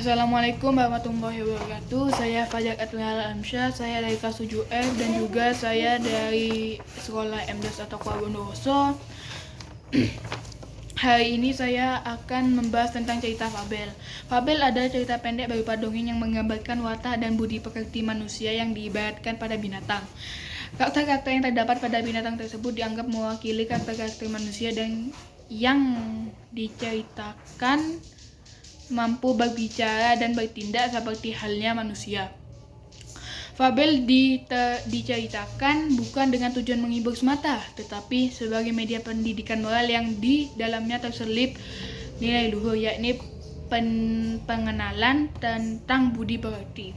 Assalamualaikum warahmatullahi wabarakatuh. Saya Fajar Atwinal Amsyah. Saya dari kelas 7F dan juga saya dari sekolah MDes atau Kuala Bondowoso. Hari ini saya akan membahas tentang cerita fabel. Fabel adalah cerita pendek berupa dongeng yang menggambarkan watak dan budi pekerti manusia yang diibaratkan pada binatang. Karakter-karakter yang terdapat pada binatang tersebut dianggap mewakili karakter-karakter manusia dan yang diceritakan mampu berbicara dan bertindak seperti halnya manusia. Fabel diceritakan bukan dengan tujuan menghibur semata, tetapi sebagai media pendidikan moral yang di dalamnya terselip nilai luhur, yakni pengenalan tentang budi pekerti.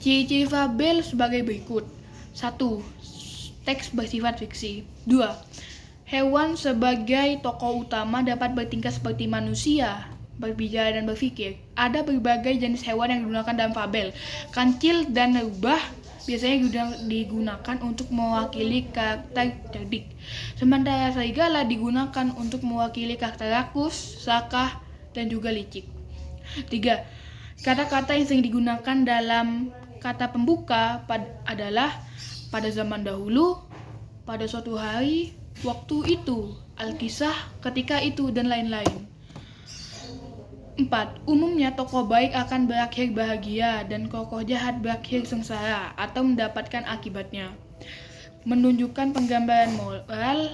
Ciri-ciri fabel sebagai berikut. 1. Teks bersifat fiksi. 2. Hewan sebagai tokoh utama dapat bertingkah seperti manusia, berbicara dan berpikir. Ada berbagai jenis hewan yang digunakan dalam fabel. Kancil dan rubah biasanya digunakan untuk mewakili karakter cerdik. Sementara serigala digunakan untuk mewakili karakter rakus, serakah, dan juga licik. 3. Kata-kata yang sering digunakan dalam kata pembuka adalah pada zaman dahulu, pada suatu hari, waktu itu, Alkisah, ketika itu, dan lain-lain. 4. Umumnya tokoh baik akan berakhir bahagia dan tokoh jahat berakhir sengsara atau mendapatkan akibatnya. Menunjukkan penggambaran moral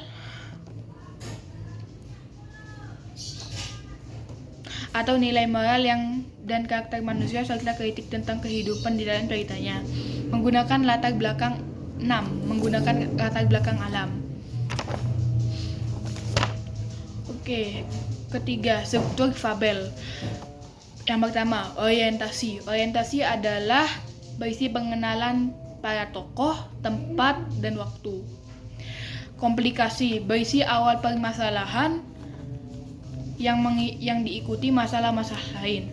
atau nilai moral dan karakter manusia serta kritik tentang kehidupan di dalam ceritanya. Menggunakan latar belakang alam. Oke, ketiga, struktur fabel. Yang pertama, orientasi. Orientasi adalah berisi pengenalan para tokoh, tempat, dan waktu. Komplikasi, berisi awal permasalahan yang diikuti masalah-masalah lain.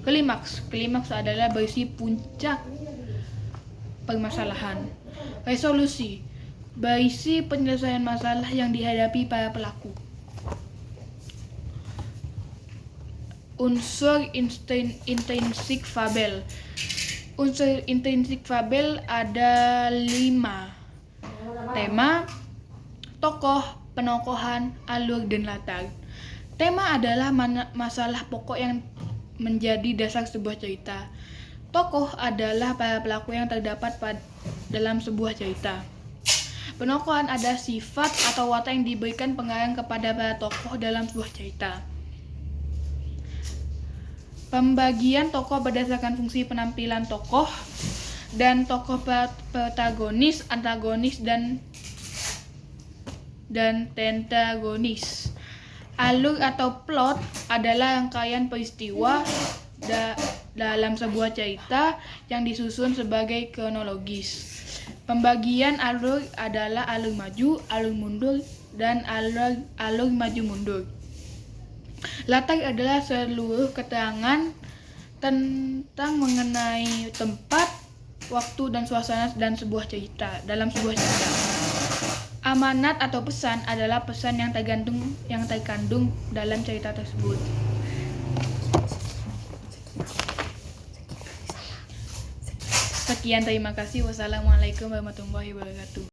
Klimaks adalah berisi puncak permasalahan. Resolusi, berisi penyelesaian masalah yang dihadapi para pelaku. Unsur intrinsik fabel. Unsur intrinsik fabel ada 5. Tema, tokoh, penokohan, alur, dan latar. Tema adalah masalah pokok yang menjadi dasar sebuah cerita. Tokoh adalah para pelaku yang terdapat dalam sebuah cerita. Penokohan ada sifat atau watak yang diberikan pengarang kepada para tokoh dalam sebuah cerita. Pembagian tokoh berdasarkan fungsi penampilan tokoh dan tokoh protagonis, antagonis, dan tentagonis. Alur atau plot adalah rangkaian peristiwa dalam sebuah cerita yang disusun sebagai kronologis. Pembagian alur adalah alur maju, alur mundur, dan alur maju mundur. Latar adalah seluruh keterangan tentang mengenai tempat, waktu, dan suasana dalam sebuah cerita. Amanat atau pesan adalah pesan yang terkandung dalam cerita tersebut. Sekian, terima kasih. Wassalamualaikum warahmatullahi wabarakatuh.